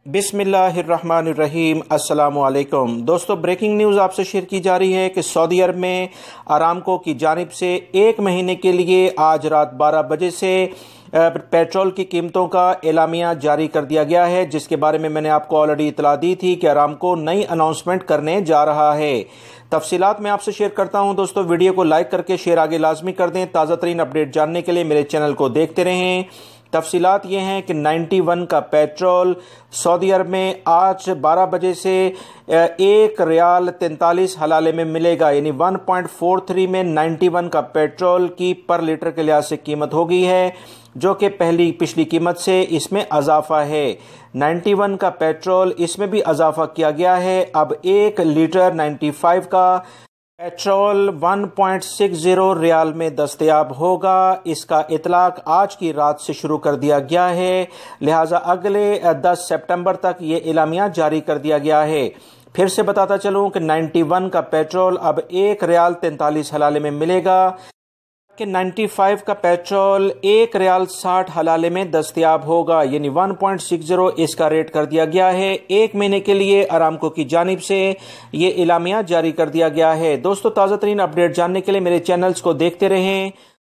बिस्मिल्लाहिर्रहमानिर्रहीम। अस्सलामु अलैकुम दोस्तों, ब्रेकिंग न्यूज़ आपसे शेयर की जा रही है कि सऊदी अरब में अरामको की जानिब से 1 महीने के लिए आज रात 12 बजे से पेट्रोल की कीमतों का एलामिया जारी कर दिया गया है, जिसके बारे में मैंने आपको ऑलरेडी इतला दी थी कि अरामको नई अनाउंसमेंट करने जा रहा है। तफसीलात मैं आपसे शेयर करता हूं। दोस्तों, वीडियो को लाइक करके शेयर आगे लाजमी कर दें। ताज़ा तरीन अपडेट जानने के लिए मेरे चैनल को देखते रहें। तफसीलात ये हैं कि 91 का पेट्रोल सऊदी अरब में आज 12 बजे से 1 रियाल 43 हलाले में मिलेगा, यानी 1.43 में 91 का पेट्रोल की पर लीटर के लिहाज से कीमत हो गई है, जो कि पिछली कीमत से इसमें अजाफा है। 91 का पेट्रोल इसमें भी अजाफा किया गया है। अब 1 लीटर 95 का पेट्रोल 1.60 रियाल में दस्तयाब होगा। इसका इतलाक आज की रात से शुरू कर दिया गया है, लिहाजा अगले 10 सितंबर तक ये एलामिया जारी कर दिया गया है। फिर से बताता चलूं कि 91 का पेट्रोल अब 1 रियाल 43 हलाले में मिलेगा, कि 95 का पेट्रोल 1 रियाल 60 हलाले में दस्तयाब होगा, यानी 1.60 इसका रेट कर दिया गया है। 1 महीने के लिए अरामको की जानिब से ये एलामिया जारी कर दिया गया है। दोस्तों, ताज़ा तरीन अपडेट जानने के लिए मेरे चैनल्स को देखते रहें।